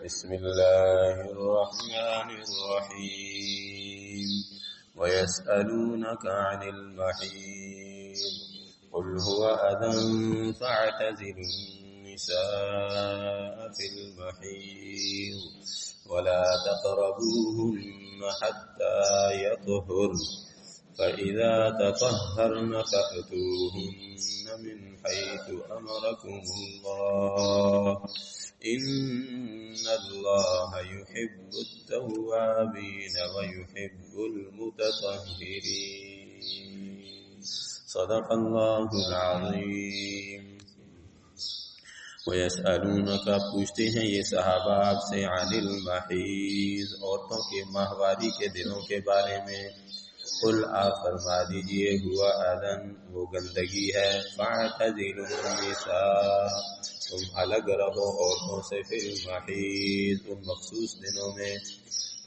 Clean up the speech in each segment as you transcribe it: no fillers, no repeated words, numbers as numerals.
بسم الله الرحمن الرحيم ويسألونك عن المحيض قل هو أذى فاعتزلوا النساء في المحيض ولا تقربوهن حتى يطهرن فإذا تطهرن فأتوهن من حيث أمركم الله إن الله يحب التوابين ويحب المتطهرين صدق الله العظيم. وَيَسْأَلُونَكَ پوچھتے ہیں یہ صحابہ آپ سے عن المحیض عورتوں کے ماہواری کے دنوں کے بارے میں. قل آپ فرما دیجئے ہوا اذن وہ گندگی ہے فاعتزلوا النساء تم الگ رہو عورتوں سے فی المحیض ان مخصوص دنوں میں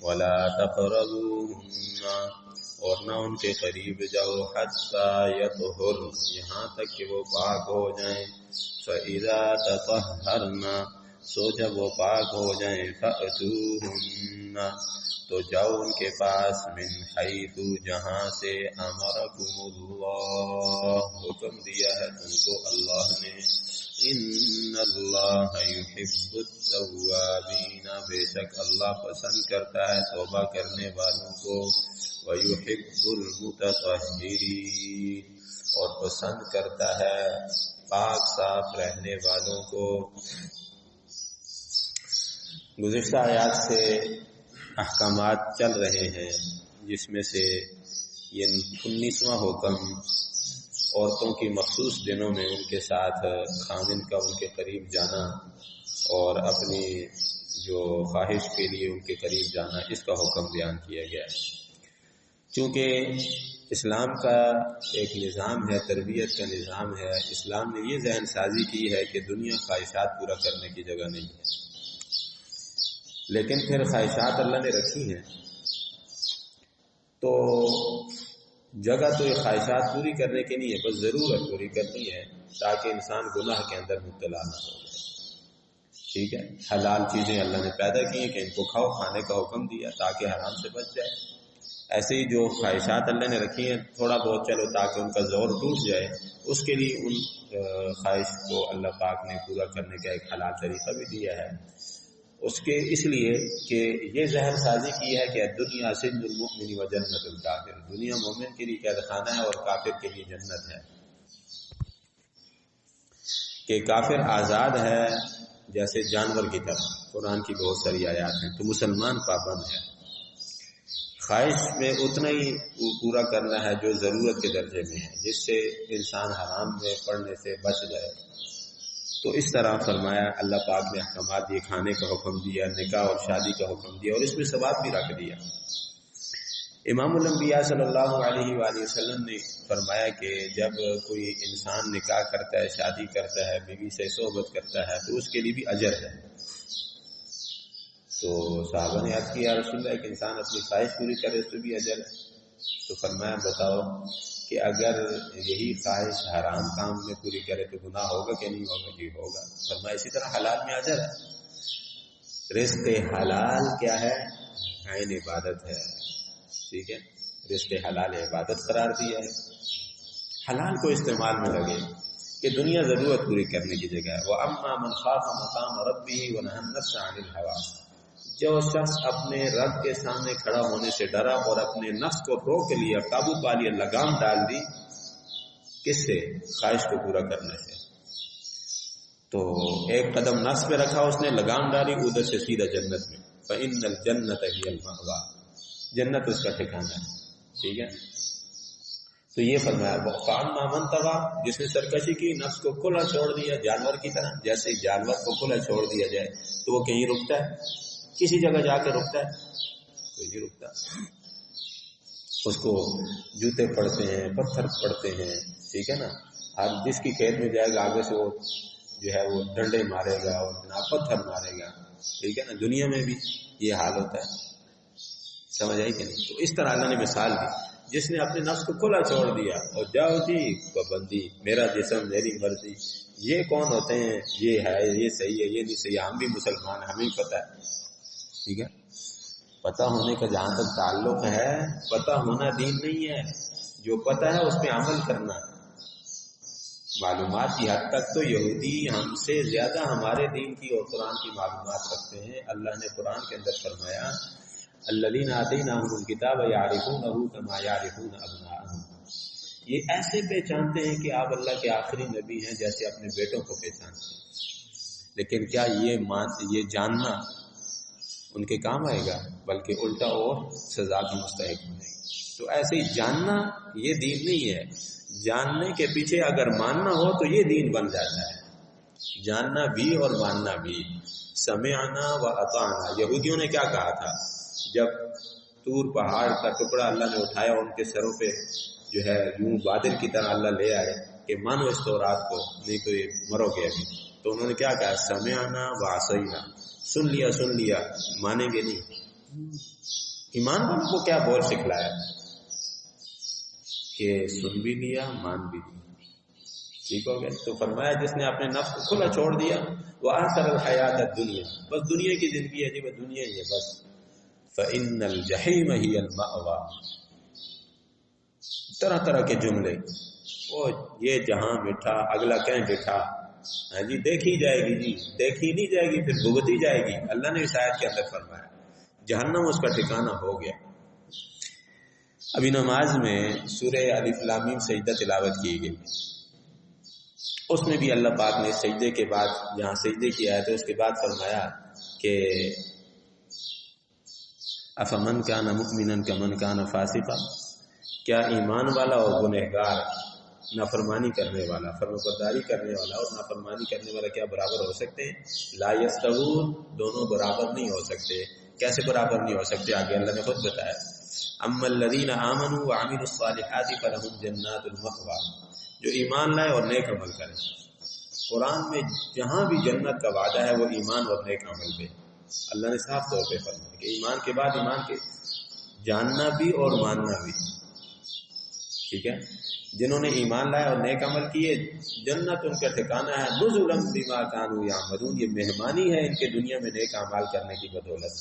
ولا تقربوهن اور نہ ان کے قریب جاؤ حتی یطہر یہاں تک کہ وہ پاک ہو جائیں. فَإِذَا تَطَهَّرْنَ سو جب وہ پاک ہو جائیں فَأْتُوهُنَّ تو جاؤ ان کے پاس من حیث جہاں سے امرکم اللہ حکم دیا ہے تم کو اللہ نے. ان اللہ یحب التوابین بے شک اللہ پسند کرتا ہے توبہ کرنے والوں کو ویحب المتطہرین اور پسند کرتا ہے پاک صاف رہنے والوں کو. گزشتہ آیات سے احکامات چل رہے ہیں جس میں سے یہ 19واں حکم عورتوں کی مخصوص دنوں میں ان کے ساتھ خامن کا ان کے قریب جانا اور اپنی جو خواہش کے لیے ان کے قریب جانا اس کا حکم بیان کیا گیا ہے. چونکہ اسلام کا ایک نظام ہے تربیت کا نظام ہے اسلام نے یہ ذہن سازی کی ہے کہ دنیا خواہشات پورا کرنے کی جگہ نہیں ہے لیکن پھر خواہشات اللہ نے رکھی ہیں تو جگہ تو یہ خواہشات پوری کرنے کی نہیں ہے بس ضرورت پوری کرنی ہے تاکہ انسان گناہ کے اندر مبتلا نہ ہو جائے. ٹھیک ہے حلال چیزیں اللہ نے پیدا کی ہیں کہ ان کو کھاؤ کھانے کا حکم دیا تاکہ حرام سے بچ جائے. ایسے ہی جو خواہشات اللہ نے رکھی ہیں تھوڑا بہت چلو تاکہ ان کا زور ٹوٹ جائے اس کے لیے ان خواہش کو اللہ پاک نے پورا کرنے کا ایک حلال طریقہ بھی دیا ہے. اس لیے کہ یہ ذہن سازی کی ہے کہ دنیا سجن المؤمن و جنت الکافر دنیا مومن کے لیے قید خانہ ہے اور کافر کے لیے جنت ہے. کہ کافر آزاد ہے جیسے جانور کی طرح قرآن کی بہت ساری آیات ہیں تو مسلمان پابند ہے. خواہش میں اتنا ہی پورا کرنا ہے جو ضرورت کے درجے میں ہے جس سے انسان حرام میں پڑنے سے بچ جائے. تو اس طرح فرمایا اللہ پاک نے احکامات دیے کھانے کا حکم دیا نکاح اور شادی کا حکم دیا اور اس میں ثواب بھی رکھ دیا. امام الانبیاء صلی اللہ علیہ وآلہ وسلم نے فرمایا کہ جب کوئی انسان نکاح کرتا ہے شادی کرتا ہے بیوی سے صحبت کرتا ہے تو اس کے لیے بھی اجر ہے. تو صحابہ نے عرض کیا یا رسول اللہ ایک انسان اپنی خواہش پوری کرے اس پہ بھی اجر ہے. تو فرمایا بتاؤ کہ اگر یہی خواہش حرام کام میں پوری کرے تو گناہ ہوگا کہ نہیں ہوگا؟ جی ہوگا. فرمایا اسی طرح حلال میں اجر ہے. رزق حلال کیا ہے؟ عین عبادت ہے. ٹھیک ہے رزق حلال عبادت قرار دیا ہے. حلال کو استعمال میں لگے کہ دنیا ضرورت پوری کرنے کی جگہ ہے. وَأَمَّا مَنْ خَافَ مَقَامَ رَبِّهِ وَنَهَى النَّفْسَ عَنِ الْهَوَىٰ جو شخص اپنے رب کے سامنے کھڑا ہونے سے ڈرا اور اپنے نفس کو روک لیا قابو پا لیا لگام ڈال دی کس سے؟ خواہش کو پورا کرنے سے. تو ایک قدم نفس پہ رکھا اس نے لگام ڈالی ادھر سے سیدھا جنت میں. فَإِنَّ الْجَنَّةَ هِيَ الْمَأْوَىٰ جنت اس کا ٹھکانہ ہے. ٹھیک ہے تو یہ فرمایا فَأَمَّا مَنْ طَغَىٰ جس نے سرکشی کی نفس کو کھلا چھوڑ دیا جانور کی طرح. جیسے جانور کو کھلا چھوڑ دیا جائے تو وہ کہیں رکتا ہے کسی جگہ جا کے رکتا ہے؟ کوئی نہیں رکتا. اس کو جوتے پڑتے ہیں پتھر پڑتے ہیں. ٹھیک ہے نا آپ جس کی کھیت میں جائے گا آگے سے وہ جو ہے وہ ڈنڈے مارے گا اور پتھر مارے گا. ٹھیک ہے نا دنیا میں بھی یہ حال ہوتا ہے. سمجھ آئی کہ نہیں؟ تو اس طرح اللہ نے مثال دی جس نے اپنے نفس کو کھلا چھوڑ دیا اور جاؤ جی پابندی میرا جسم میری مرضی یہ کون ہوتے ہیں، یہ ہے، یہ صحیح ہے، یہ نہیں صحیح ہے، ہم بھی مسلمان ہیں، ہمیں پتہ ہے، ٹھیک ہے۔ پتہ ہونے کا جہاں تک تعلق ہے، پتہ ہونا دین نہیں ہے، جو پتہ ہے اس پہ عمل کرنا۔ معلومات کی حد تک تو یہودی ہم سے زیادہ ہمارے دین کی اور قرآن کی معلومات رکھتے ہیں۔ اللہ نے قرآن کے اندر فرمایا الذین آتیناہم الکتاب یعرفونہ کما یعرفون ابناءہم، یہ ایسے پہچانتے ہیں کہ آپ اللہ کے آخری نبی ہیں جیسے اپنے بیٹوں کو پہچانتے ہیں، لیکن کیا یہ جاننا ان کے کام آئے گا؟ بلکہ الٹا اور سزا کی مستحق بنے گا۔ تو ایسے ہی جاننا یہ دین نہیں ہے، جاننے کے پیچھے اگر ماننا ہو تو یہ دین بن جاتا ہے، جاننا بھی اور ماننا بھی۔ سمعنا و اطعنا، یہودیوں نے کیا کہا تھا جب طور پہاڑ کا ٹکڑا اللہ نے اٹھایا، ان کے سروں پہ جو ہے یوں بادل کی طرح اللہ لے آئے کہ مانو اس تورات کو، نہیں تو یہ مرو گے ابھی، تو انہوں نے کیا کہا سمعنا و عصینا، سن لیا مانیں گے نہیں۔ ایمان والوں کو کیا بول سکھلایا کہ سن بھی لیا مان بھی لیا، ٹھیک ہو گیا۔ تو فرمایا جس نے اپنے نفس کو کھلا چھوڑ دیا، وہ آخر الحیات الدنیا، بس دنیا کی زندگی ہے جی، وہ دنیا ہی ہے بس، فإن الجحیم ہی المأوی، طرح طرح کے جملے، وہ یہ جہاں مٹھا اگلا کہیں بٹھا، ہاں جی دیکھی جائے گی، جی دیکھی نہیں جائے گی پھر بھگتی جائے گی، اللہ نے اس آیت کے اندر فرمایا جہنم اس کا ٹھکانہ ہو گیا۔ ابھی نماز میں سورہ الف لام میم سجدہ تلاوت کی گئی، اس میں بھی اللہ پاک نے سجدے کے بعد، جہاں سجدے کی آیت ہے اس کے بعد فرمایا کہ افمن کان مؤمنا کمن کان فاسقا، کیا ایمان والا اور گنہگار، نافرمانی کرنے والا، فرمانبرداری کرنے والا اور نافرمانی کرنے والا کیا برابر ہو سکتے ہیں؟ لا یستوون، دونوں برابر نہیں ہو سکتے۔ کیسے برابر نہیں ہو سکتے؟ آگے اللہ نے خود بتایا اما الذین آمنوا وعملوا الصالحات فلہم جنات المأوی، جو ایمان لائے اور نیک عمل کریں۔ قرآن میں جہاں بھی جنت کا وعدہ ہے وہ ایمان اور نیک عمل پہ، اللہ نے صاف طور پہ فرمایا کہ ایمان کے بعد ایمان کے جاننا بھی اور ماننا بھی، ٹھیک ہے۔ جنہوں نے ایمان لائے اور نیک عمل کیے، جنت ان کا ٹھکانہ ہے، نزلا بما كانوا يعملون، یہ مہمانی ہے ان کے دنیا میں نیک اعمال کرنے کی بدولت۔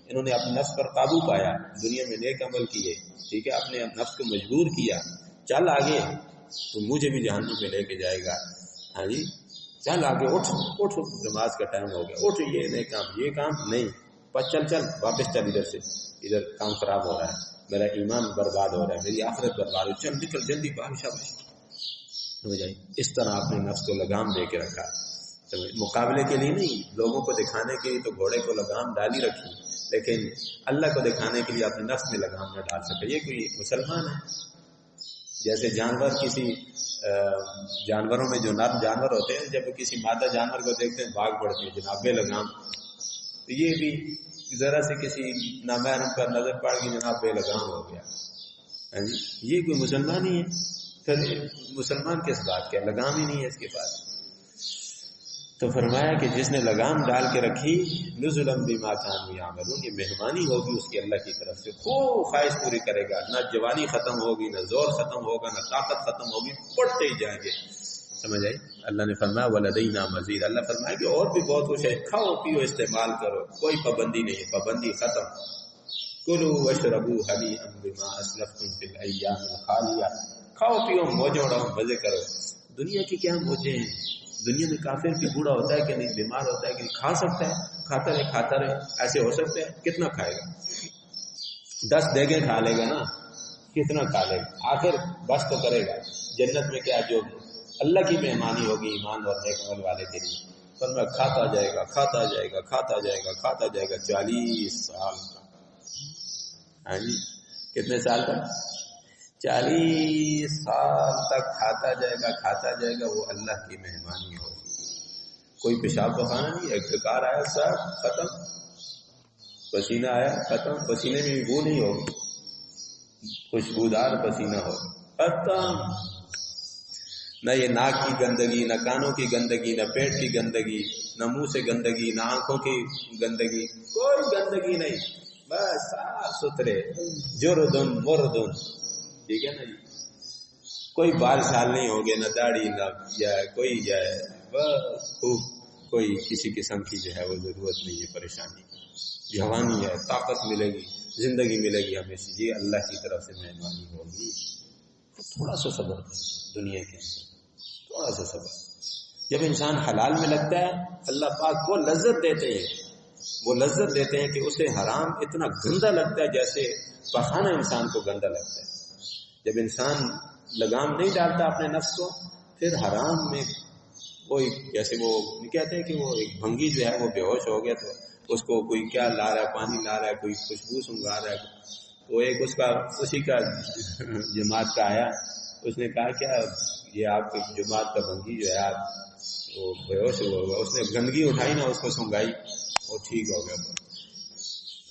انہوں نے اپنے نفس پر قابو پایا، دنیا میں نیک عمل کیے، ٹھیک ہے، اپنے نفس کو مجبور کیا، چل آگے تو مجھے بھی جہنم میں لے کے جائے گا، ہاں جی چل آگے، اٹھ نماز کا ٹائم ہو گیا، اٹھ یہ کام، یہ کام نہیں، چل واپس چل، ادھر سے ادھر کام خراب ہو رہا ہے، میرا ایمان برباد ہو رہا ہے، میری آخرت برباد ہو، چل نکل جلدی شاباش ہو جائے۔ اس طرح اپنے نفس کو لگام دے کے رکھا، مقابلے کے لیے نہیں، لوگوں کو دکھانے کے لیے تو گھوڑے کو لگام ڈالی رکھی، لیکن اللہ کو دکھانے کے لیے اپنے نفس میں لگام نہ ڈال سکے۔ یہ کوئی مسلمان ہے؟ جیسے جانور، کسی جانوروں میں جو نر جانور ہوتے ہیں، جب کسی مادہ جانور کو دیکھتے ہیں بھاگ پڑتے ہیں، جناب بے لگام، تو یہ بھی ذرا سے کسی نامحرم پر نظر پڑ گئی، جناب بے لگام ہو گیا، یہ کوئی مسلمان ہی ہے؟ پھر مسلمان کس بات کا، لگام ہی نہیں ہے اس کے پاس۔ تو فرمایا کہ جس نے لگام ڈال کے رکھی، نزلا بما كانوا يعملون، یہ مہمانی ہوگی اس کی اللہ کی طرف سے، خوب خواہش پوری کرے گا، نہ جوانی ختم ہوگی، نہ زور ختم ہوگا، نہ طاقت ختم ہوگی، پڑھتے ہی جائیں گے، سمجھ آئی؟ اللہ نے فرمایا ولدینا مزید، اللہ فرمایا کہ اور بھی بہت کچھ ہے، کھاؤ پیو استعمال کرو، کوئی پابندی نہیں ہے، پابندی ختم۔ کلوا واشربوا ہنیئا بما اسلفتم فی الایام الخالیہ، کھاؤ پیو موجیں اڑاؤ مزے کرو۔ دنیا کی کیا موجیں ہیں؟ دنیا میں کافر بھی بوڑھا ہوتا ہے کہ نہیں، بیمار ہوتا ہے کہ نہیں، کھا سکتا ہے، کھاتا رہے، ایسے ہو سکتا ہے؟ کتنا کھائے گا؟ 10 دیگیں کھا لے گا نا، کتنا کھا لے گا؟ آخر بس تو کرے گا۔ جنت میں کیا، جو اللہ کی مہمانی ہوگی ایمان اور نیک عمل والے کے لیے، فرمایا کھاتا جائے گا 40 سال کا، ہاں جی کتنے سال تک؟ 40 سال تک کھاتا جائے گا، وہ اللہ کی مہمانی ہوگی۔ کوئی پیشاب پخانا نہیں، ایک ڈکار آیا سب ختم، پسینہ آیا ختم، پسینے میں بھی بو نہیں ہوگی، خوشبودار پسینہ ہوگا، ختم۔ نہ یہ ناک کی گندگی، نہ کانوں کی گندگی، نہ پیٹ کی گندگی، نہ منہ سے گندگی، نہ آنکھوں کی گندگی، کوئی گندگی نہیں، بس صاف ستھرے، جردن مردن، ٹھیک ہے نا جی، کوئی بال شال نہیں ہوگے، نہ داڑھی، نہ کوئی بس خوب، کوئی کسی قسم کی جو ہے وہ ضرورت نہیں ہے پریشانی، جوانی ہے، طاقت ملے گی، زندگی ملے گی ہمیشہ، یہ اللہ کی طرف سے مہربانی ہوگی۔ تھوڑا سا صبر دنیا کے اندر، تھوڑا سا صبر۔ جب انسان حلال میں لگتا ہے اللہ پاک وہ لذت دیتے ہیں، وہ لذت دیتے ہیں کہ اسے حرام اتنا گندا لگتا ہے جیسے پخانا انسان کو گندا لگتا ہے۔ جب انسان لگام نہیں ڈالتا اپنے نفس کو، پھر حرام میں کوئی، جیسے وہ کہتے ہیں کہ وہ ایک بھنگی جو ہے وہ بے ہوش ہو گیا تو اس کو کوئی کیا لا رہا ہے، پانی لا رہا ہے، کوئی خوشبو سنگھا رہا ہے، تو ایک اسی کا جماعت کا آیا، اس نے کہا کیا یہ آپ کی جماعت کا بھنگی جو ہے آپ وہ بے ہوش ہوا، اس نے گندگی اٹھائی نا، اس کو سنگھائی، وہ ٹھیک ہو گیا،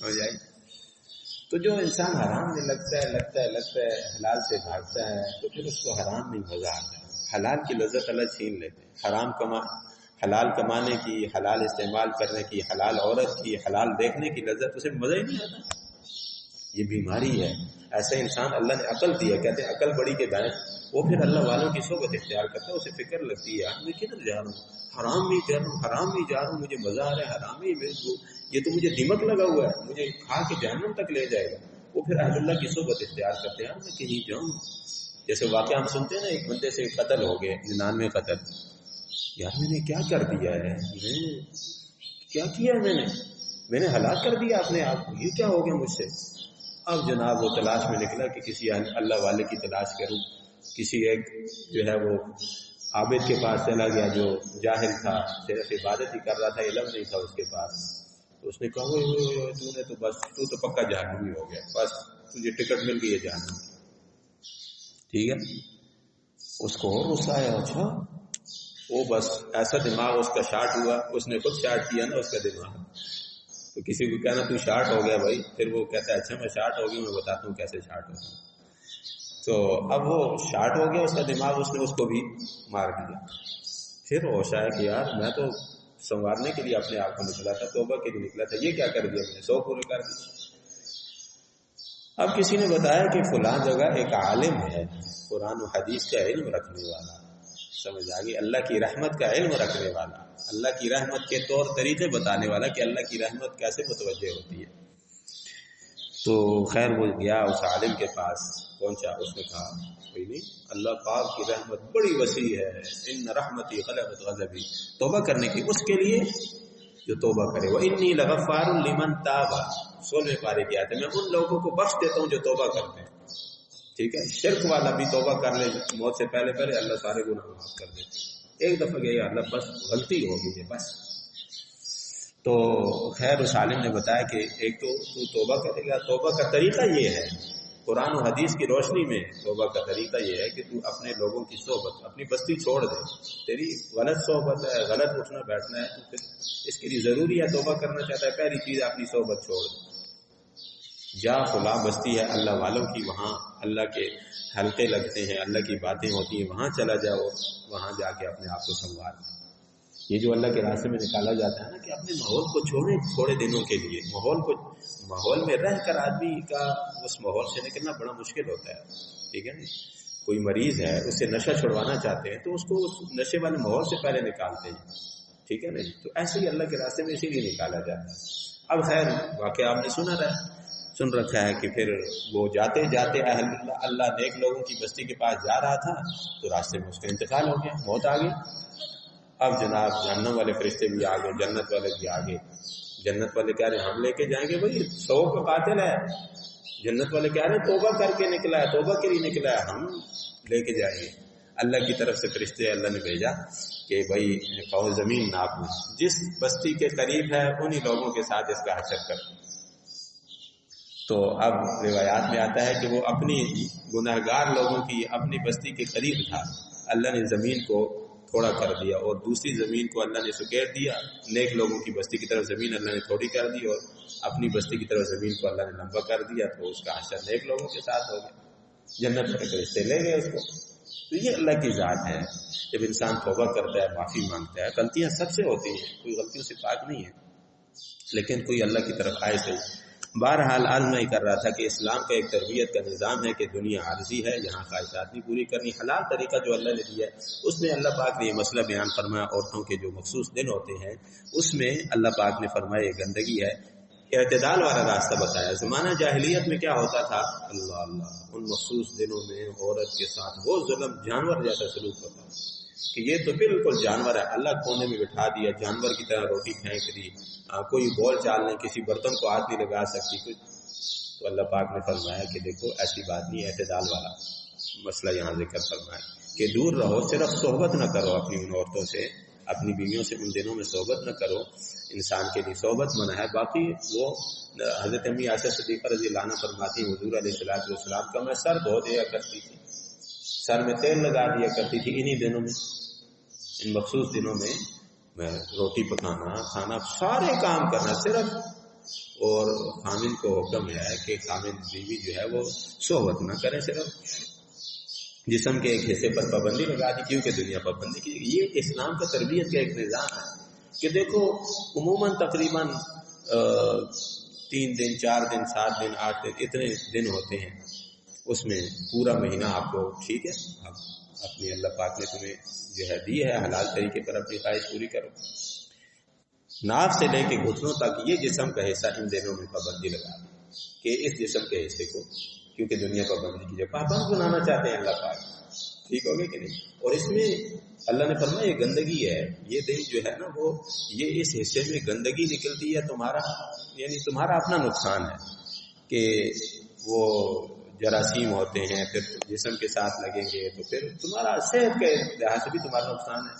ہو جائے۔ تو جو انسان حرام میں لگتا ہے حلال سے بھاگتا ہے تو پھر اس کو حرام میں مزہ آتا ہے، حلال کی لذت اللہ چھین لیتے ہیں۔ حلال کمانے کی، حلال استعمال کرنے کی، حلال عورت کی، حلال دیکھنے کی لذت اسے مزہ ہی نہیں آتا، یہ بیماری ہے۔ ایسے انسان اللہ نے عقل دیا، کہتے ہیں عقل بڑی کے دائیں، وہ پھر اللہ والوں کی صحبت اختیار کرتا ہے، اسے فکر لگتی ہے یار میں کدھر جا رہا ہوں، حرام میں جا رہا ہوں، حرام میں جا رہا ہوں، مجھے مزہ آ رہا ہے حرام میں، یہ تو مجھے دیمک لگا ہوا ہے، مجھے کھا کے جہنم تک لے جائے گا۔ وہ پھر اہل اللہ کی صحبت اختیار کرتے ہیں، میں کہیں جاؤں۔ جیسے واقعہ ہم سنتے ہیں نا، ایک بندے سے قتل ہو گئے، 99 قتل، یار میں نے کیا کر دیا ہے، کیا کیا میں نے ہلاک کر دیا اپنے آپ کو، یہ کیا ہو گیا مجھ سے۔ اب جناب وہ تلاش میں نکلا کہ کسی اللہ والے کی تلاش کروں، کسی ایک جو ہے وہ عابد کے پاس چلا گیا جو جاہل تھا، صرف عبادت ہی کر رہا تھا، علم نہیں تھا اس کے پاس۔ تو اس نے کہا تو تو پکا جہنمی ہو گیا، بس تجھے ٹکٹ مل گئی ہے جہنم کی، ٹھیک ہے۔ اس کو اور غصہ آیا، اچھا وہ بس ایسا دماغ اس کا شارٹ ہوا، اس نے خود شارٹ کیا نا اس کا دماغ، تو کسی کو کہنا تو شارٹ ہو گیا بھائی، پھر وہ کہتا ہے اچھا میں شارٹ ہو گیا، میں بتاتا ہوں کیسے شارٹ ہوتا ہوں۔ تو اب وہ شارٹ ہو گیا اس کا دماغ، اس نے اس کو بھی مار دیا۔ پھر ہوش آیا کہ یار میں تو سنوارنے کے لیے اپنے آپ کو نکلا تھا، توبہ کے لیے نکلا تھا، یہ کیا کر دیا میں نے، 100 پورے کر دی۔ اب کسی نے بتایا کہ فلاں جگہ ایک عالم ہے، قرآن و حدیث کا علم رکھنے والا، سمجھ آ گئی، اللہ کی رحمت کا علم رکھنے والا، اللہ کی رحمت کے طور طریقے بتانے والا کہ اللہ کی رحمت کیسے متوجہ ہوتی ہے۔ تو خیر وہ گیا اس عالم کے پاس پہنچا، اس نے کہا کوئی نہیں، اللہ پاک کی رحمت بڑی وسیع ہے، ان رحمتی غلبت غضبی، توبہ کرنے کی اس کے لیے جو توبہ کرے، وانی لغفار لمن تاب، 16ویں پارے کی آیت ہے، میں ان لوگوں کو بخش دیتا ہوں جو توبہ کرتے ہیں، ٹھیک ہے۔ شرک والا بھی توبہ کر لے موت سے پہلے اللہ سارے گناہ معاف کر دیتے، ایک دفعہ گیا اللہ بس غلطی ہو گئی ہے بس۔ تو خیر اس عالم نے بتایا کہ ایک تو توبہ کرے گا، توبہ کا طریقہ یہ ہے، قرآن و حدیث کی روشنی میں توبہ کا طریقہ یہ ہے کہ تو اپنے لوگوں کی صحبت، اپنی بستی چھوڑ دے، تیری غلط صحبت ہے، غلط اٹھنا بیٹھنا ہے، تو پھر اس کے لیے ضروری ہے توبہ کرنا چاہتا ہے، پہلی چیز اپنی صحبت چھوڑ دے، جا فلاں بستی ہے اللہ والوں کی، وہاں اللہ کے حلقے لگتے ہیں، اللہ کی باتیں ہوتی ہیں، وہاں چلا جاؤ، وہاں جا کے اپنے آپ کو سنوار۔ یہ جو اللہ کے راستے میں نکالا جاتا ہے نا کہ اپنے ماحول کو چھوڑے تھوڑے دنوں کے لیے، ماحول میں رہ کر آدمی کا اس ماحول سے نکلنا بڑا مشکل ہوتا ہے، ٹھیک ہے نا۔ کوئی مریض ہے، اس سے نشہ چھڑوانا چاہتے ہیں تو اس کو اس نشے والے ماحول سے پہلے نکالتے ہیں، ٹھیک ہے نا۔ تو ایسے ہی اللہ کے راستے میں اسی لیے نکالا جاتا ہے۔ اب خیر واقعہ آپ نے سن رکھا ہے کہ پھر وہ جاتے جاتے اللہ نیک لوگوں کی بستی کے پاس جا رہا تھا تو راستے میں اس کا انتقال ہو گیا، موت آ گئی۔ اب جناب جہنم والے فرشتے بھی آ گئے، جنت والے بھی آ گئے۔ جنت والے کہہ رہے ہیں ہم لے کے جائیں گے، بھائی 100 کا قاتل ہے۔ جنت والے کہہ رہے ہیں توبہ کر کے نکلا ہے، توبہ کے لیے نکلا ہے، ہم لے کے جائیں گے۔ اللہ کی طرف سے فرشتے اللہ نے بھیجا کہ بھائی اور زمین ناپ لیں، جس بستی کے قریب ہے انہی لوگوں کے ساتھ اس کا حشر کر۔ تو اب روایات میں آتا ہے کہ وہ اپنی گنہگار لوگوں کی اپنی بستی کے قریب تھا، اللہ نے زمین کو تھوڑا کر دیا اور دوسری زمین کو اللہ نے سکیر دیا، نیک لوگوں کی بستی کی طرف زمین اللہ نے تھوڑی کر دی اور اپنی بستی کی طرف زمین کو اللہ نے لمبا کر دیا، تو اس کا حشر نیک لوگوں کے ساتھ ہو گیا، جنت کے فرشتے لے گئے اس کو۔ تو یہ اللہ کی ذات ہے، جب انسان توبہ کرتا ہے، معافی مانگتا ہے، غلطیاں سب سے ہوتی ہیں، کوئی غلطیوں سے پاک نہیں ہے، لیکن کوئی اللہ کی طرف آئے صحیح۔ بہرحال عرض میں کر رہا تھا کہ اسلام کا ایک تربیت کا نظام ہے کہ دنیا عارضی ہے، یہاں خواہشات نہیں پوری کرنی، حلال طریقہ جو اللہ نے دیا ہے اس میں اللہ پاک نے یہ مسئلہ بیان فرمایا، عورتوں کے جو مخصوص دن ہوتے ہیں اس میں اللہ پاک نے فرمایا یہ گندگی ہے، اعتدال والا راستہ بتایا۔ زمانہ جاہلیت میں کیا ہوتا تھا، اللہ اللہ، ان مخصوص دنوں میں عورت کے ساتھ وہ ظلم جانور جیسا سلوک ہوتا ہے کہ یہ تو بالکل جانور ہے، اللہ کونے میں بٹھا دیا، جانور کی طرح روٹی پھینک دی، کوئی بول چال نہیں، کسی برتن کو ہاتھ نہیں لگا سکتی کچھ۔ تو اللہ پاک نے فرمایا کہ دیکھو ایسی بات نہیں، اعتدال والا مسئلہ یہاں ذکر فرمایا کہ دور رہو، صرف صحبت نہ کرو اپنی ان عورتوں سے، اپنی بیویوں سے ان دنوں میں صحبت نہ کرو، انسان کے لیے صحبت منع ہے۔ باقی وہ حضرت امی عائشہ صدیقہ رضی اللہ عنہ فرماتی ہیں حضور علیہ السلام کا میں سر دھو دیا کرتی تھی، سر میں تیل لگا دیا کرتی تھی انہی دنوں میں، ان مخصوص دنوں میں میں روٹی پکانا، کھانا، سارے کام کرنا صرف، اور خامن کو حکم ہے کہ خامن بیوی جو ہے وہ صحبت نہ کرے، صرف جسم کے ایک حصے پر پابندی لگا دی کیونکہ دنیا پابندی کی۔ یہ اسلام کا تربیت کا ایک نظام ہے کہ دیکھو عموماً تقریباً 3 دن 4 دن 7 دن 8 دن اتنے دن ہوتے ہیں، اس میں پورا مہینہ آپ کو ٹھیک ہے، آپ اپنی اللہ پاک نے تمہیں جو ہے دی ہے، حلال طریقے پر اپنی خواہش پوری کرو۔ ناف سے لے کے گھٹنوں تک یہ جسم کا حصہ ان دنوں میں پابندی لگا دی کہ اس جسم کے حصے کو، کیونکہ دنیا پابندی کی جگہ پابند بنانا چاہتے ہیں اللہ پاک، ٹھیک ہوگا کہ نہیں؟ اور اس میں اللہ نے فرمایا یہ گندگی ہے، یہ دن جو ہے نا وہ یہ اس حصے میں گندگی نکلتی ہے تمہارا، یعنی تمہارا اپنا نقصان ہے کہ وہ جراثیم ہوتے ہیں، پھر جسم کے ساتھ لگیں گے تو پھر تمہارا صحت کے لحاظ سے بھی تمہارا نقصان ہے۔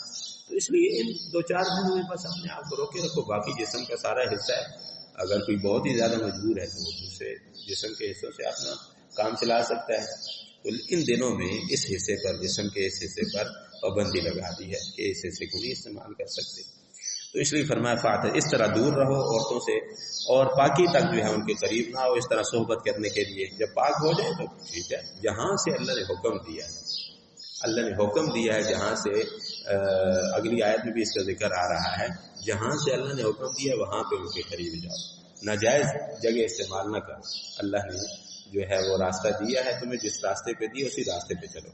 تو اس لیے ان 2-4 دنوں میں بس اپنے آپ کو روکے رکھو، باقی جسم کا سارا حصہ ہے، اگر کوئی بہت ہی زیادہ مجبور ہے تو وہ دوسرے جسم کے حصوں سے اپنا کام چلا سکتا ہے۔ تو ان دنوں میں اس حصے پر، جسم کے اس حصے پر پابندی لگا دی ہے کہ اس حصے کو نہیں استعمال کر سکتے۔ تو اس لیے فرمایا فاتح، اس طرح دور رہو عورتوں سے، اور پاکی تک جو ہے ان کے قریب نہ ہو، اس طرح صحبت کرنے کے لیے جب پاک ہو جائے تو ٹھیک ہے، جہاں سے اللہ نے حکم دیا ہے، اللہ نے حکم دیا ہے جہاں سے، اگلی آیت میں بھی اس کا ذکر آ رہا ہے، جہاں سے اللہ نے حکم دیا وہاں پہ ان کے قریب جاؤ، ناجائز جگہ استعمال نہ کرو، اللہ نے جو ہے وہ راستہ دیا ہے تمہیں، جس راستے پہ دیا اسی راستے پہ چلو۔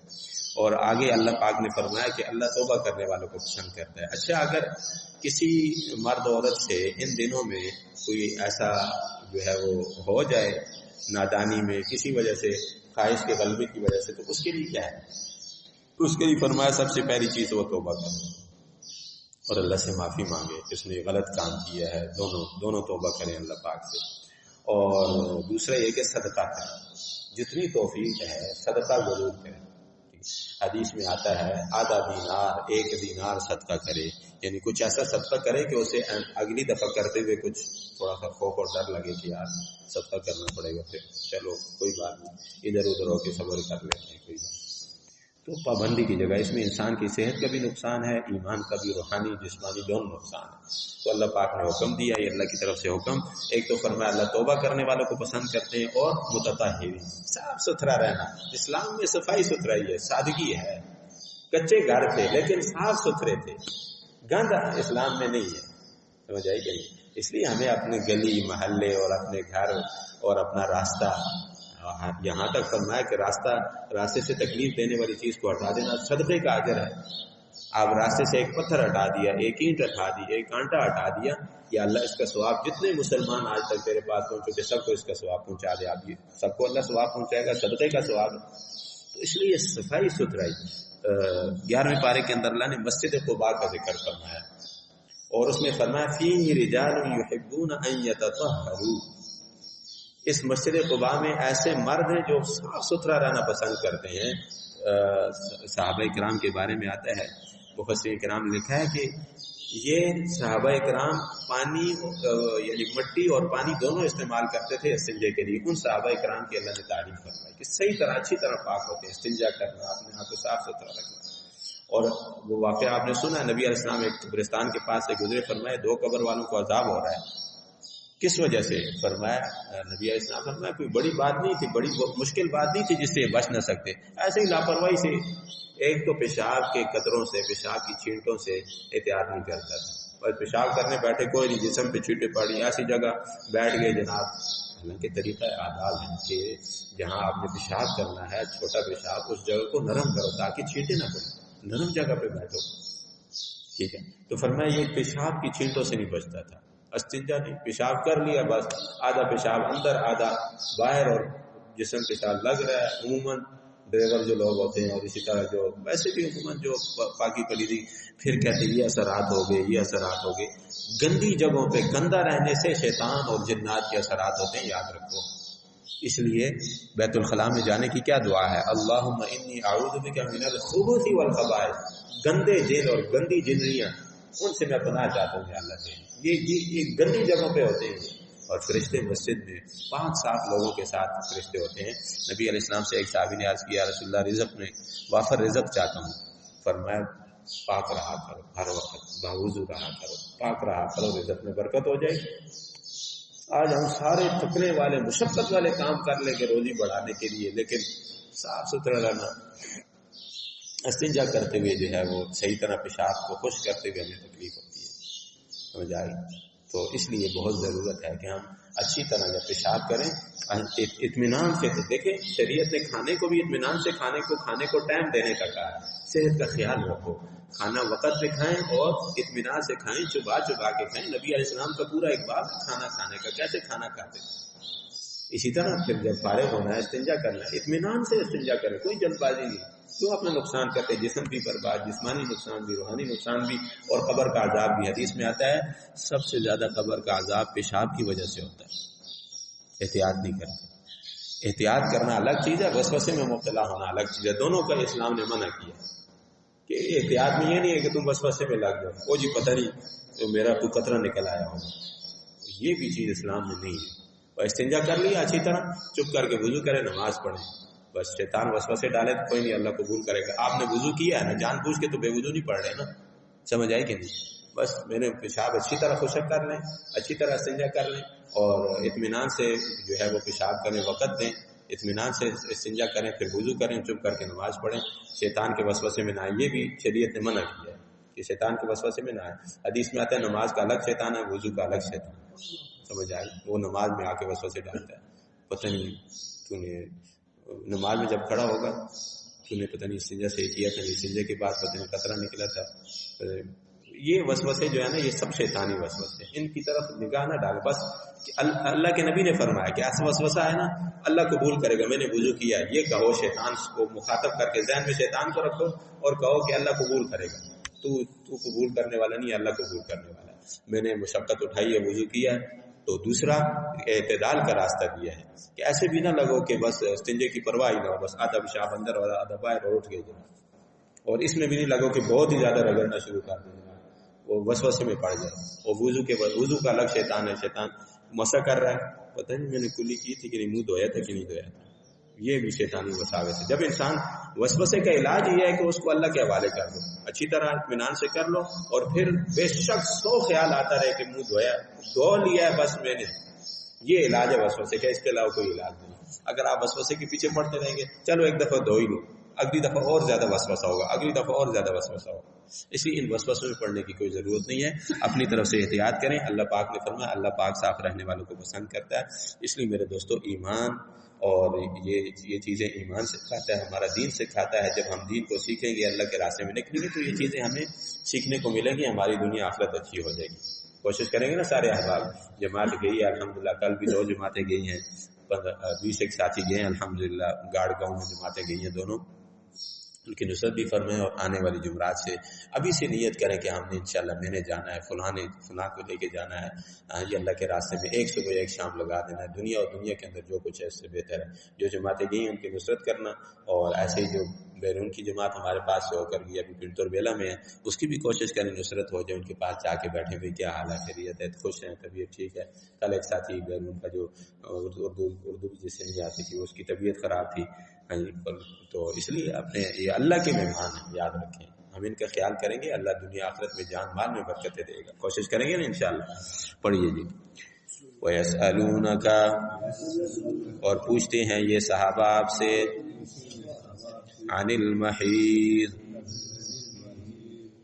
اور آگے اللہ پاک نے فرمایا کہ اللہ توبہ کرنے والوں کو پسند کرتا ہے۔ اچھا، اگر کسی مرد عورت سے ان دنوں میں کوئی ایسا جو ہے وہ ہو جائے نادانی میں، کسی وجہ سے، خواہش کے غلبے کی وجہ سے، تو اس کے لیے کیا ہے؟ اس کے لیے فرمایا سب سے پہلی چیز وہ توبہ کرے اور اللہ سے معافی مانگے، اس نے غلط کام کیا ہے، دونوں توبہ کریں اللہ پاک سے۔ اور دوسرا یہ کہ صدقہ کریں، جتنی توفیق ہے صدقہ ضرور کریں۔ حدیث میں آتا ہے آدھا دینار، 1 دینار صدقہ کرے، یعنی کچھ ایسا صدقہ کرے کہ اسے اگلی دفعہ کرتے ہوئے کچھ تھوڑا سا خوف اور ڈر لگے کہ یار صدقہ کرنا پڑے گا، پھر چلو کوئی بات نہیں، ادھر ادھر ہو کے صبر کر لیتے ہیں، کوئی بات۔ تو پابندی کی جگہ اس میں انسان کی صحت کا بھی نقصان ہے، ایمان کا بھی، روحانی جسمانی دونوں نقصان ہے۔ تو اللہ پاک نے حکم دیا، یہ اللہ کی طرف سے حکم، ایک تو فرمایا اللہ توبہ کرنے والوں کو پسند کرتے ہیں، اور متطہرین، صاف ستھرا رہنا۔ اسلام میں صفائی ستھرائی ہے، سادگی ہے، کچے گھر تھے لیکن صاف ستھرے تھے، گند اسلام میں نہیں ہے، سمجھ آئی کہ نہیں؟ اس لیے ہمیں اپنے گلی محلے اور اپنے گھر اور اپنا راستہ، یہاں تک فرمایا کہ راستے سے تکلیف دینے والی چیز کو ہٹا دینا صدقے کا اجر ہے۔ آپ راستے سے ایک پتھر ہٹا دیا، ایک اینٹ ہٹا دی، ایک کانٹا ہٹا دیا، یا اللہ اس کا ثواب، جتنے مسلمان آج تک تیرے پاس پہنچ چکے سب کو اس کا ثواب پہنچا دے، آپ یہ سب کو اللہ ثواب پہنچائے گا، صدقے کا ثواب ہے۔ تو اس لیے صفائی ستھرائی، 11ویں پارے کے اندر اللہ نے مسجد قباء کا ذکر فرمایا، اور اس میں فرمایا فیہ رجال یحبون ان یتطہروا، اس مسجد قباء میں ایسے مرد ہیں جو صاف ستھرا رہنا پسند کرتے ہیں۔ صحابہ کرام کے بارے میں آتا ہے، مفسرین کرام نے لکھا ہے کہ یہ صحابہ کرام پانی یعنی مٹی اور پانی دونوں استعمال کرتے تھے استنجے کے لیے۔ ان صحابہ کرام کی اللہ نے تعریف فرمائی کہ صحیح طرح اچھی طرح پاک ہوتے ہیں، استنجا کرنا، اپنے آپ کو صاف ستھرا رکھنا۔ اور وہ واقعہ آپ نے سنا، نبی علیہ السلام ایک قبرستان کے پاس سے گزرے، فرمایا 2 قبر والوں کو عذاب ہو رہا ہے، کس وجہ سے؟ فرمایا نبی علیہ السلام فرمایا کوئی بڑی بات نہیں تھی، بڑی مشکل بات نہیں تھی جس سے بچ نہ سکتے، ایسے ہی لاپرواہی سے، ایک تو پیشاب کے قطروں سے، پیشاب کی چھینٹوں سے احتیاط نہیں کرتا تھا، اور پیشاب کرنے بیٹھے کوئی نہیں، جسم پہ چھینٹیں پڑی، ایسی جگہ بیٹھ گئے جناب، حالانکہ طریقہ آداب ہے کہ جہاں آپ نے پیشاب کرنا ہے چھوٹا پیشاب اس جگہ کو نرم کرو تاکہ چھینٹیں نہ پڑیں، نرم جگہ پہ بیٹھو، ٹھیک ہے. تو فرمایا یہ پیشاب کی چھینٹوں سے نہیں بچتا تھا. استنجا نہیں، پیشاب کر لیا بس، آدھا پیشاب اندر آدھا باہر، اور جسم کے ساتھ لگ رہا ہے. عموماً ڈرائیور جو لوگ ہوتے ہیں اور اسی طرح جو ویسے بھی عموماً جو پاکی پلیدی پھر کہتے ہیں یہ اثرات ہو گئے، یہ اثرات ہو گئے. گندی جگہوں پہ گندا رہنے سے شیطان اور جنات کے اثرات ہوتے ہیں، یاد رکھو. اس لیے بیت الخلاء میں جانے کی کیا دعا ہے؟ اللہم انی اعوذ بک من الخبث والخبائث، گندے جن اور گندی جنریاں ان سے میں پناہ چاہتا ہوں یا اللہ سے. یہ گندی جگہوں پہ ہوتے ہیں. اور فرشتے مسجد میں پاک صاف لوگوں کے ساتھ فرشتے ہوتے ہیں. نبی علیہ السلام سے ایک صحابی نے عرض کیا رسول اللہ رزق میں وافر رزق چاہتا ہوں. فرمایا پاک رہا کرو، ہر وقت باوضو رہا کرو، پاک رہا کرو، رزق میں برکت ہو جائے گی. آج ہم سارے تھکنے والے مشقت والے کام کر لیں گے روزی بڑھانے کے لیے، لیکن صاف ستھرا رہنا، استنجا کرتے ہوئے جو ہے وہ صحیح طرح پیشاب کو خشک کرتے ہوئے ہمیں تکلیف ہوتی ہے، سمجھ آئی؟ تو اس لیے بہت ضرورت ہے کہ ہم اچھی طرح جب پیشاب کریں اطمینان سے. تو دیکھیں شریعت نے کھانے کو بھی اطمینان سے کھانے کو ٹائم دینے کا کہا ہے. صحت کا خیال رکھو، کھانا وقت پہ کھائیں اور اطمینان سے کھائیں، چبا چبا کے کھائیں. نبی علیہ السلام کا پورا ایک باب کھانا کھانے کا، کیسے کھانا کھاتے. اسی طرح پھر جب فارغ ہونا ہے استنجا کرنا ہے، اطمینان سے استنجا کریں، کوئی جلد بازی نہیں. کیوں اپنا نقصان کرتے؟ جسم بھی برباد، جسمانی نقصان بھی، روحانی نقصان بھی، اور قبر کا عذاب بھی. حدیث میں آتا ہے سب سے زیادہ قبر کا عذاب پیشاب کی وجہ سے ہوتا ہے. احتیاط نہیں کرتے. احتیاط کرنا الگ چیز ہے، وسوسے میں مبتلا ہونا الگ چیز ہے. دونوں کا اسلام نے منع کیا کہ احتیاط میں یہ نہیں ہے کہ تم وسوسے میں لگ جاؤ، وہ جی پتہ نہیں تو میرا تو قطرہ نکل آیا ہوگا، یہ بھی چیز اسلام میں نہیں ہے. اور استنجا کر لیا اچھی طرح، چپ کر کے وضو کرے، نماز پڑھیں. بس شیطان وسوسے ڈالے تو کوئی نہیں، اللہ قبول کرے گا. آپ نے وضو کیا ہے نا، جان بوجھ کے تو بے وضو نہیں پڑھ رہے نا، سمجھ آئی کہ نہیں؟ بس میں نے پیشاب اچھی طرح خشک کر لیں، اچھی طرح استنجا کر لیں، اور اطمینان سے جو ہے وہ پیشاب کریں، وقت دیں، اطمینان سے استنجا کریں، پھر وضو کریں، چپ کر کے نماز پڑھیں. شیطان کے وسوسے میں نہ آئے. یہ بھی شریعت نے منع کیا ہے کہ شیطان کے وسوسے میں نہ آئے. حدیث میں آتا ہے نماز کا الگ شیطان ہے، وضو کا الگ شیطان ہے. سمجھ آئی؟ وہ نماز میں آ کے وسوسے ڈالتا ہے. پتہ نہیں تو نے نماز میں جب کھڑا ہوگا تو نے پتہ نہیں استنجا سے کیا تھا، استنجا کے بعد پتہ نہیں قطرہ نکلا تھا. یہ وسوسے جو ہے نا یہ سب شیطانی وسوسے ہیں، ان کی طرف نگاہ نہ ڈال. بس اللہ کے نبی نے فرمایا کہ ایسا وسوسہ ہے نا اللہ قبول کرے گا، میں نے وضو کیا، یہ کہو، شیطان کو مخاطب کر کے ذہن میں شیطان کو رکھو اور کہو کہ اللہ قبول کرے گا. تو قبول کرنے والا نہیں، اللہ قبول کرنے والا ہے. میں نے مشقت اٹھائی ہے، وضو کیا ہے. تو دوسرا اعتدال کا راستہ دیا ہے کہ ایسے بھی نہ لگو کہ بس استنجے کی پرواہ ہی نہ ہو، بس آدھا پیشاب اندر اور آدھا باہر اور اٹھ گئے جناب. اور اس میں بھی نہیں لگو کہ بہت ہی زیادہ رگڑنا شروع کر دیں، وہ وسوسے میں پڑ جائے. اور وضو کا الگ شیطان ہے، شیطان مسا کر رہا ہے، پتہ نہیں میں نے کلی کی تھی کہ نہیں، منہ دھویا تھا کہ نہیں دھویا تھا. یہ بھی شیطانی وساوس ہے. جب انسان وسوسے کا علاج یہ ہے کہ اس کو اللہ کے حوالے کر لو، اچھی طرح اطمینان سے کر لو، اور پھر بے شک 100 خیال آتا رہے کہ منہ دھو لیا ہے بس میں نے. یہ علاج ہے وسوسے کا، اس کے علاوہ کوئی علاج نہیں. اگر آپ وسوسے کے پیچھے پڑتے رہیں گے، چلو ایک دفعہ دھو ہی لو، اگلی دفعہ اور زیادہ وسوسہ ہوگا، اگلی دفعہ اور زیادہ وسوسہ ہوگا. اس لیے ان وسوسوں میں پڑنے کی کوئی ضرورت نہیں ہے. اپنی طرف سے احتیاط کریں. اللہ پاک نے فرمایا اللہ پاک صاف رہنے والوں کو پسند کرتا ہے. اس لیے میرے دوستو ایمان اور یہ چیزیں ایمان سکھاتا ہے، ہمارا دین سکھاتا ہے. جب ہم دین کو سیکھیں گے، اللہ کے راستے میں نکلیں گے، تو یہ چیزیں ہمیں سیکھنے کو ملیں گی، ہماری دنیا آخرت اچھی ہو جائے گی. کوشش کریں گے نا سارے احباب. جماعت گئی ہے الحمدللہ، کل بھی 2 جماعتیں گئی ہیں، 20 ایک ساتھی گئے ہیں الحمدللہ. گاڑ گاؤں میں جماعتیں گئی ہیں دونوں، ان کی نصرت بھی فرمائیں. اور آنے والی جمعرات سے ابھی سے نیت کریں کہ ہم نے انشاءاللہ میں نے جانا ہے، فلاں کو لے کے جانا ہے. یہ اللہ کے راستے میں ایک صبح ایک شام لگا دینا ہے. دنیا اور دنیا کے اندر جو کچھ ہے اس سے بہتر ہے. جو جماعتیں گئی ہیں ان کی نصرت کرنا، اور ایسے ہی جو بیرون کی جماعت ہمارے پاس سے ہو کر گئی ابھی پنٹور بیلا میں ہے، اس کی بھی کوشش کریں نصرت ہو جائے. ان کے پاس جا کے بیٹھے ہوئے کیا حال ہے، خیریت ہے، خوش ہیں، طبیعت ٹھیک ہے. کل ایک ساتھی بیرون کا جو اردو جس سے نہیں آتی تھی، اس کی طبیعت خراب تھی. تو اس لیے اپنے یہ اللہ کے مہمان ہیں، یاد رکھیں. ہم ان کا خیال کریں گے، اللہ دنیا آخرت میں جان مال میں برکتیں دے گا. کوشش کریں گے نا انشاءاللہ. پڑھیے جی. وَيَسْأَلُونَكَ، اور پوچھتے ہیں یہ صحابہ آپ سے، عن المحیض،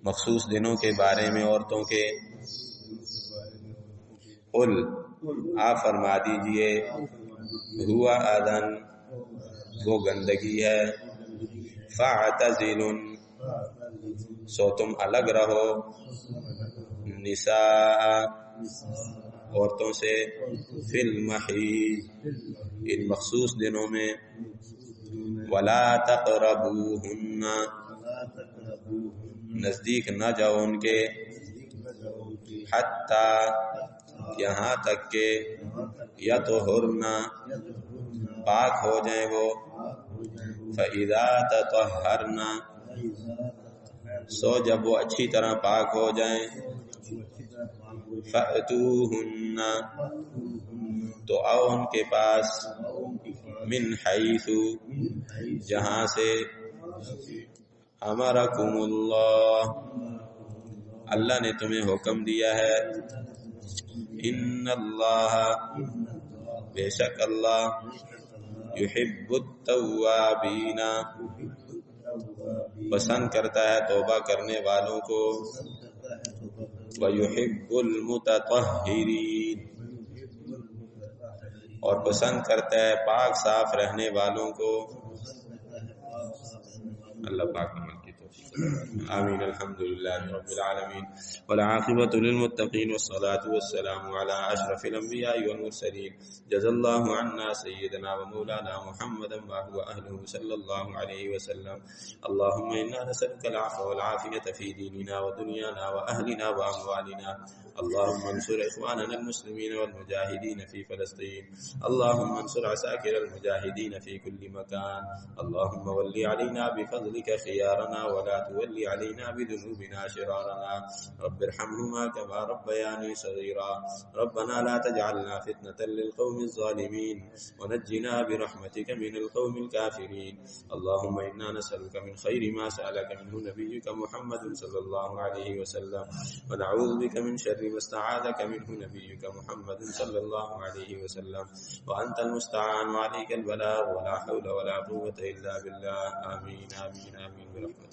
مخصوص دنوں کے بارے میں، عورتوں کے. قل، آپ فرما دیجئے ہوا اذن وہ گندگی ہے، فاعتزلوا سو تم الگ رہو، نساء عورتوں سے، فی المحیض ان مخصوص دنوں میں، ولا تقربوہن نزدیک نہ جاؤ ان کے، حتی یہاں تک کہ یطہرن پاک ہو جائیں وہ، فَإِذَا تَطَهَّرْنَ سو جب وہ اچھی طرح پاک ہو جائیں، فَأْتُوهُنَّ تو آؤ ان کے پاس، من حیث جہاں سے، امرکم اللہ نے تمہیں حکم دیا ہے، ان اللہ بے شک اللہ، یحب التوابین پسند کرتا ہے توبہ کرنے والوں کو، ویحب المتطہرین اور پسند کرتا ہے پاک صاف رہنے والوں کو۔ اللہ پاک عمل کی توفیق آمین۔ الحمدللہ رب العالمین والعاقبۃ للمتقین والصلاة والسلام علی اشرف الانبیاء والمرسلین، جزا اللہ عنا سیدنا ومولانا محمدا وهو اہلہ صلی اللہ علیہ وسلم۔ اللہم انا نسألک العفو والعافیۃ فی دیننا ودنیانا واہلنا واموالنا، اللہم انصر اخواننا المسلمین والمجاہدین فی فلسطین، اللہم انصر عساکر المجاہدین فی کل مکان، اللہم ولی علینا بفضلک خیارنا ولا تولی علینا بذنوبنا شرارنا، رب ارحمهما كما ربياني صغيرا، ربنا لا تجعلنا فتنة للقوم الظالمين ونجنا برحمتك من القوم الكافرين، اللهم إنا نسألك من خير ما سألك منه نبيك محمد صلى الله عليه وسلم، ونعوذ بك من شر ما استعاذك منه نبيك محمد صلى الله عليه وسلم، وأنت المستعان وعليك البلاغ ولا حول ولا قوة إلا بالله، آمين آمين آمين برحمتك۔